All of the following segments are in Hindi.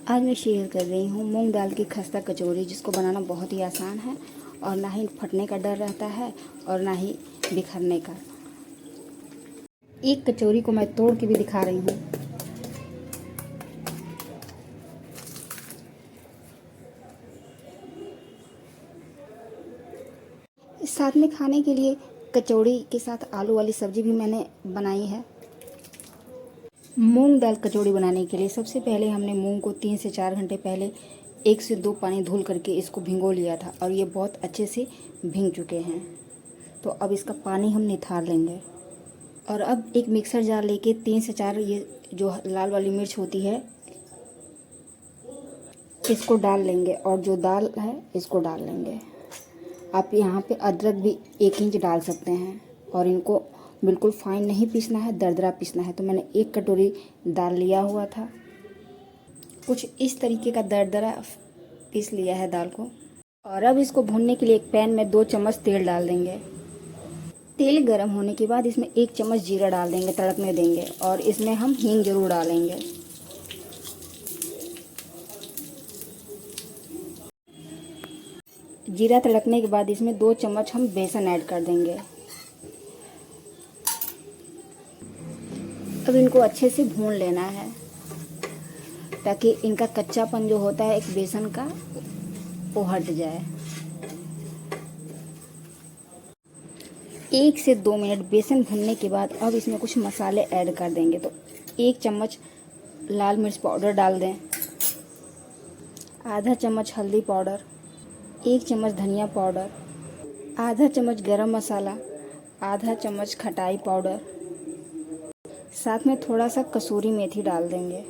आज मैं शेयर कर रही हूँ मूंग दाल की खस्ता कचौरी, जिसको बनाना बहुत ही आसान है और ना ही फटने का डर रहता है और ना ही बिखरने का। एक कचौरी को मैं तोड़ के भी दिखा रही हूँ। साथ में खाने के लिए कचौड़ी के साथ आलू वाली सब्जी भी मैंने बनाई है। मूंग दाल कचौड़ी बनाने के लिए सबसे पहले हमने मूंग को 3 से 4 घंटे पहले 1 से 2 पानी धुल करके इसको भिगो लिया था और ये बहुत अच्छे से भीग चुके हैं। तो अब इसका पानी हम निथार लेंगे और अब एक मिक्सर जार लेके 3 से 4 ये जो लाल वाली मिर्च होती है इसको डाल लेंगे और जो दाल है इसको डाल लेंगे। आप यहाँ पे अदरक भी 1 इंच डाल सकते हैं और इनको बिल्कुल फाइन नहीं पीसना है, दरदरा पीसना है। तो मैंने 1 कटोरी दाल लिया हुआ था, कुछ इस तरीके का दरदरा पीस लिया है दाल को। और अब इसको भूनने के लिए एक पैन में 2 चम्मच तेल डाल देंगे। तेल गर्म होने के बाद इसमें 1 चम्मच जीरा डाल देंगे, तड़कने देंगे और इसमें हम हींग जरूर डालेंगे। जीरा तड़कने के बाद इसमें 2 चम्मच हम बेसन ऐड कर देंगे। अब इनको अच्छे से भून लेना है ताकि इनका कच्चापन जो होता है एक बेसन का वो हट जाए। 1 से 2 मिनट बेसन भूनने के बाद अब इसमें कुछ मसाले ऐड कर देंगे। तो 1 चम्मच लाल मिर्च पाउडर डाल दें, आधा चम्मच हल्दी पाउडर, 1 चम्मच धनिया पाउडर, आधा चम्मच गरम मसाला, आधा चम्मच खटाई पाउडर, साथ में थोड़ा सा कसूरी मेथी डाल देंगे।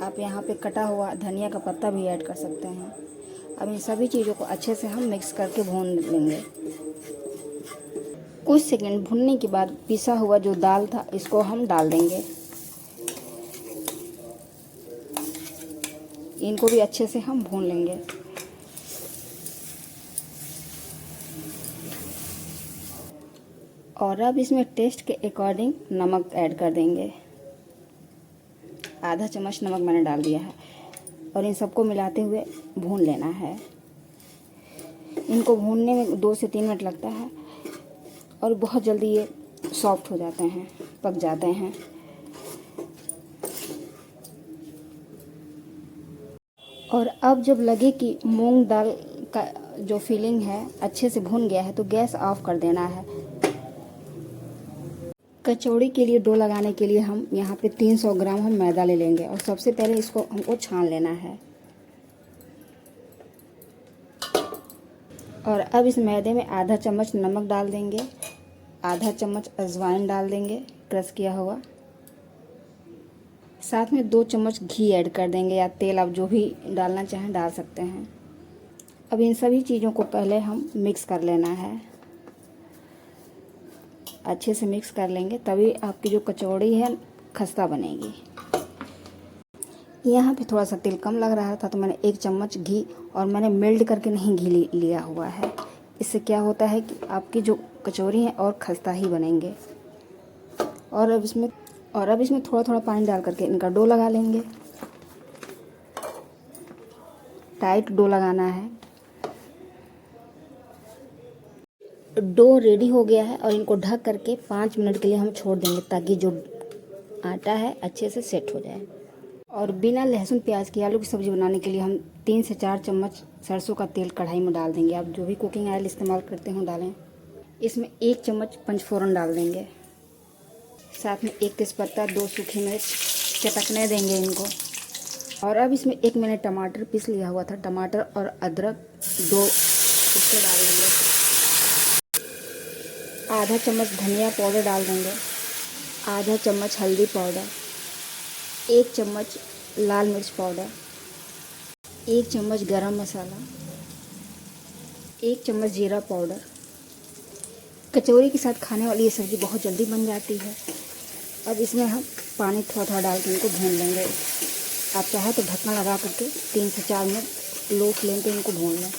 आप यहाँ पे कटा हुआ धनिया का पत्ता भी ऐड कर सकते हैं। अब इन सभी चीज़ों को अच्छे से हम मिक्स करके भून लेंगे। कुछ सेकंड भूनने के बाद पिसा हुआ जो दाल था इसको हम डाल देंगे। इनको भी अच्छे से हम भून लेंगे। और अब इसमें टेस्ट के अकॉर्डिंग नमक ऐड कर देंगे। आधा चम्मच नमक मैंने डाल दिया है और इन सबको मिलाते हुए भून लेना है। इनको भूनने में 2 से 3 मिनट लगता है और बहुत जल्दी ये सॉफ्ट हो जाते हैं, पक जाते हैं। और अब जब लगे कि मूंग दाल का जो फीलिंग है अच्छे से भून गया है तो गैस ऑफ कर देना है। कचौड़ी के लिए डो लगाने के लिए हम यहाँ पे 300 ग्राम हम मैदा ले लेंगे और सबसे पहले इसको हमको छान लेना है। और अब इस मैदे में आधा चम्मच नमक डाल देंगे, आधा चम्मच अजवाइन डाल देंगे क्रश किया हुआ, साथ में 2 चम्मच घी ऐड कर देंगे या तेल, आप जो भी डालना चाहें डाल सकते हैं। अब इन सभी चीज़ों को पहले हम मिक्स कर लेना है। अच्छे से मिक्स कर लेंगे तभी आपकी जो कचौड़ी है खस्ता बनेगी। यहाँ पे थोड़ा सा तेल कम लग रहा था तो मैंने 1 चम्मच घी, और मैंने मेल्ट करके नहीं घी लिया हुआ है। इससे क्या होता है कि आपकी जो कचौरी है और खस्ता ही बनेंगे। और अब इसमें थोड़ा थोड़ा पानी डाल करके इनका डो लगा लेंगे। टाइट डो लगाना है। डो रेडी हो गया है और इनको ढक करके 5 मिनट के लिए हम छोड़ देंगे ताकि जो आटा है अच्छे से सेट हो जाए। और बिना लहसुन प्याज की आलू की सब्ज़ी बनाने के लिए हम 3 से 4 चम्मच सरसों का तेल कढ़ाई में डाल देंगे। आप जो भी कुकिंग ऑयल इस्तेमाल करते हो डालें। इसमें 1 चम्मच पंचफोरन डाल देंगे, साथ में 1 तेज़पत्ता, 2 सूखी मिर्च, चटकने देंगे इनको। और अब इसमें 1 मैंने टमाटर पीस लिया हुआ था, टमाटर और अदरक 2 इसको डाल देंगे। आधा चम्मच धनिया पाउडर डाल देंगे, आधा चम्मच हल्दी पाउडर, 1 चम्मच लाल मिर्च पाउडर, 1 चम्मच गरम मसाला, 1 चम्मच जीरा पाउडर। कचौरी के साथ खाने वाली ये सब्ज़ी बहुत जल्दी बन जाती है। अब इसमें हम पानी थोड़ा थोड़ा डाल के इनको भून लेंगे। आप चाहे तो ढक्कन लगा करके 3 से 4 मिनट लो फ्लेम पे इनको भून लें।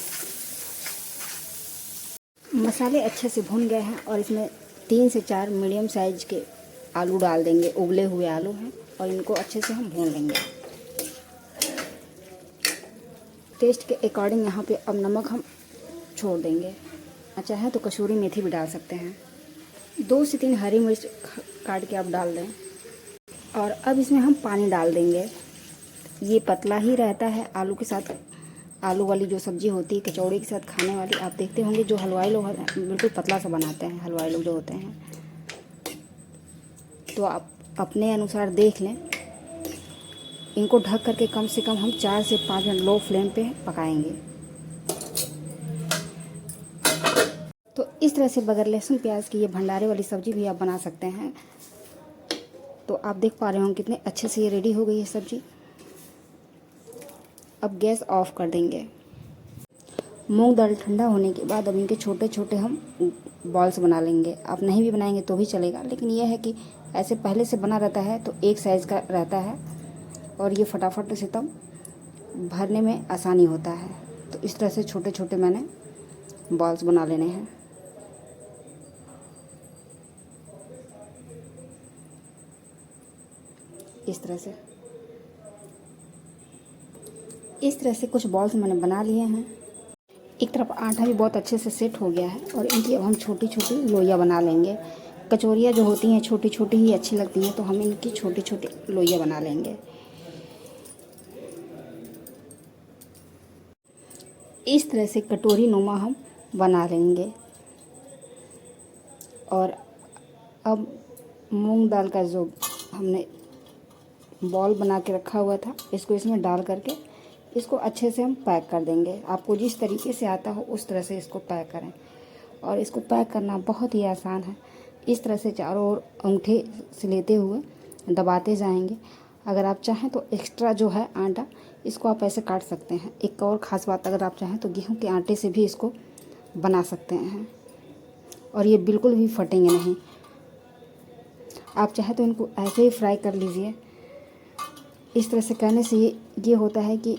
मसाले अच्छे से भून गए हैं और इसमें 3 से 4 मीडियम साइज के आलू डाल देंगे। उबले हुए आलू हैं और इनको अच्छे से हम भून लेंगे। टेस्ट के अकॉर्डिंग यहाँ पे अब नमक हम छोड़ देंगे। चाहे तो कसूरी मेथी भी डाल सकते हैं। 2 से 3 हरी मिर्च काट के आप डाल दें। और अब इसमें हम पानी डाल देंगे। ये पतला ही रहता है आलू के साथ। आलू वाली जो सब्ज़ी होती है कचौड़ी के साथ खाने वाली, आप देखते होंगे जो हलवाई लोग बिल्कुल पतला सा बनाते हैं, हलवाई लोग जो होते हैं। तो आप अपने अनुसार देख लें। इनको ढक करके कम से कम हम 4 से 5 मिनट लो फ्लेम पे पकाएंगे। तो इस तरह से बगैर लहसुन प्याज की ये भंडारे वाली सब्ज़ी भी आप बना सकते हैं। तो आप देख पा रहे होंगे कितने अच्छे से ये रेडी हो गई है सब्ज़ी। अब गैस ऑफ कर देंगे। मूंग दाल ठंडा होने के बाद अब इनके छोटे छोटे हम बॉल्स बना लेंगे। आप नहीं भी बनाएंगे तो भी चलेगा, लेकिन यह है कि ऐसे पहले से बना रहता है तो एक साइज़ का रहता है और ये फटाफट से तब भरने में आसानी होता है। तो इस तरह से छोटे छोटे मैंने बॉल्स बना लेने हैं। इस तरह से कुछ बॉल्स मैंने बना लिए हैं। एक तरफ आटा भी बहुत अच्छे से सेट हो गया है और इनकी अब हम छोटी छोटी लोइयाँ बना लेंगे। कचौरियाँ जो होती हैं छोटी छोटी ही अच्छी लगती हैं, तो हम इनकी छोटी छोटी लोइयाँ बना लेंगे। इस तरह से कटोरी नुमा हम बना लेंगे। और अब मूंग दाल का जो हमने बॉल बना के रखा हुआ था, इसको इसमें डाल करके इसको अच्छे से हम पैक कर देंगे। आपको जिस तरीके से आता हो उस तरह से इसको पैक करें। और इसको पैक करना बहुत ही आसान है। इस तरह से चारों ओर अंगूठे से लेते हुए दबाते जाएंगे। अगर आप चाहें तो एक्स्ट्रा जो है आटा, इसको आप ऐसे काट सकते हैं। एक और ख़ास बात, अगर आप चाहें तो गेहूं के आटे से भी इसको बना सकते हैं और ये बिल्कुल भी फटेंगे नहीं। आप चाहें तो इनको ऐसे ही फ्राई कर लीजिए। इस तरह से करने से ये होता है कि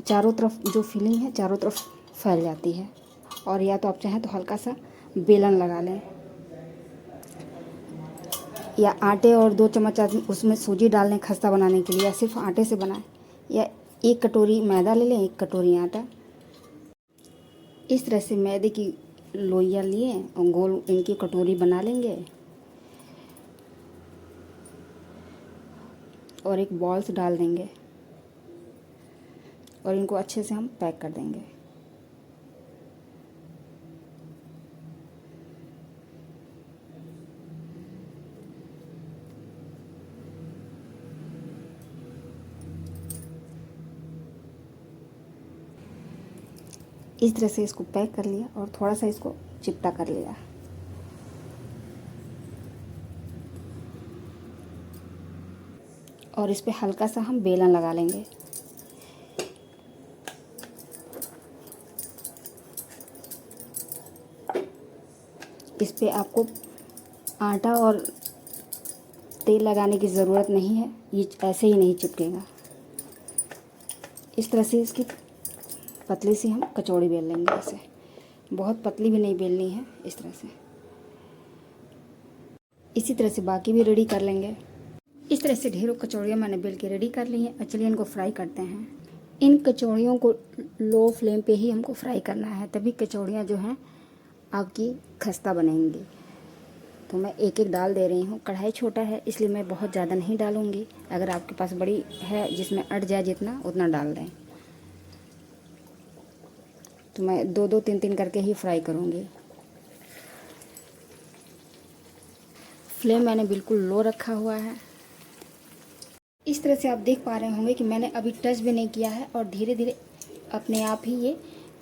चारों तरफ जो फिलिंग है चारों तरफ फैल जाती है। और या तो आप चाहें तो हल्का सा बेलन लगा लें, या आटे और 2 चम्मच उसमें सूजी डाल लें खस्ता बनाने के लिए, या सिर्फ आटे से बनाएं, या 1 कटोरी मैदा ले लें, 1 कटोरी आटा। इस तरह से मैदे की लोइयाँ लिए और गोल इनकी कटोरी बना लेंगे और एक बॉल्स डाल देंगे और इनको अच्छे से हम पैक कर देंगे। इस तरह से इसको पैक कर लिया और थोड़ा सा इसको चिपटा कर लिया। और इस पे हल्का सा हम बेलन लगा लेंगे। इस पे आपको आटा और तेल लगाने की ज़रूरत नहीं है, ये ऐसे ही नहीं चिपकेगा। इस तरह से इसकी पतली सी हम कचौड़ी बेल लेंगे। ऐसे बहुत पतली भी नहीं बेलनी है, इस तरह से। इसी तरह से बाकी भी रेडी कर लेंगे। इस तरह से ढेरों कचौड़ियाँ मैंने बेल के रेडी कर ली हैं। चलिए इनको फ्राई करते हैं। इन कचौड़ियों को लो फ्लेम पे ही हमको फ्राई करना है, तभी कचौड़ियाँ जो हैं आपकी खस्ता बनेंगी। तो मैं एक एक डाल दे रही हूँ। कढ़ाई छोटा है इसलिए मैं बहुत ज़्यादा नहीं डालूँगी। अगर आपके पास बड़ी है जिसमें अट जाए जितना, उतना डाल दें। तो मैं 2-2 3-3 करके ही फ्राई करूँगी। फ्लेम मैंने बिल्कुल लो रखा हुआ है। इस तरह से आप देख पा रहे होंगे कि मैंने अभी टच भी नहीं किया है और धीरे धीरे अपने आप ही ये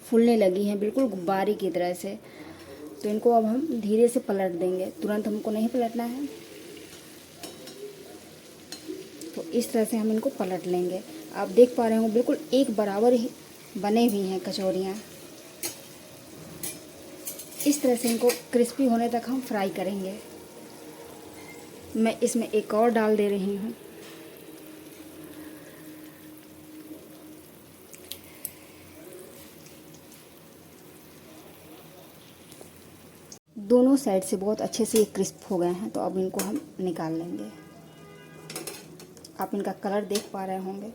फूलने लगी हैं, बिल्कुल गुब्बारे की तरह से। तो इनको अब हम धीरे से पलट देंगे, तुरंत हमको नहीं पलटना है। तो इस तरह से हम इनको पलट लेंगे। आप देख पा रहे होंगे बिल्कुल एक बराबर ही बने हुई हैं कचौरियाँ। इस तरह से इनको क्रिस्पी होने तक हम फ्राई करेंगे। मैं इसमें एक और डाल दे रही हूँ। दोनों साइड से बहुत अच्छे से ये क्रिस्प हो गए हैं। तो अब इनको हम निकाल लेंगे। आप इनका कलर देख पा रहे होंगे।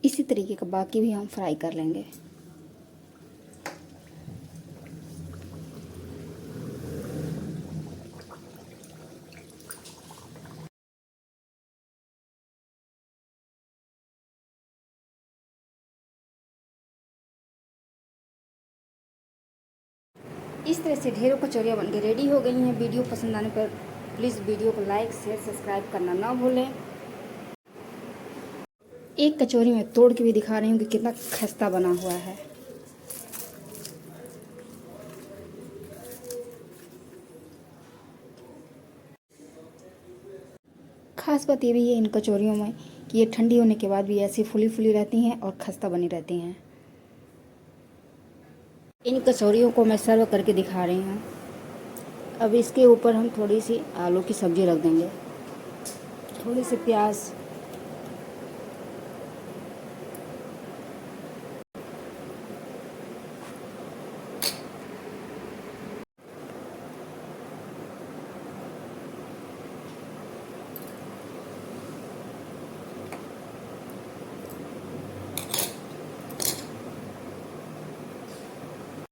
इसी तरीके का बाकी भी हम फ्राई कर लेंगे। इस तरह से ढेरों कचौरियाँ बनके रेडी हो गई हैं। वीडियो पसंद आने पर प्लीज़ वीडियो को लाइक शेयर सब्सक्राइब करना ना भूलें। एक कचौरी में तोड़ के भी दिखा रही हूँ कि कितना खस्ता बना हुआ है। खास बात ये भी है इन कचौरियों में कि ये ठंडी होने के बाद भी ऐसी फुली फुली रहती हैं और खस्ता बनी रहती हैं। इन कचौरियों को मैं सर्व करके दिखा रही हूँ। अब इसके ऊपर हम थोड़ी सी आलू की सब्ज़ी रख देंगे, थोड़ी सी प्याज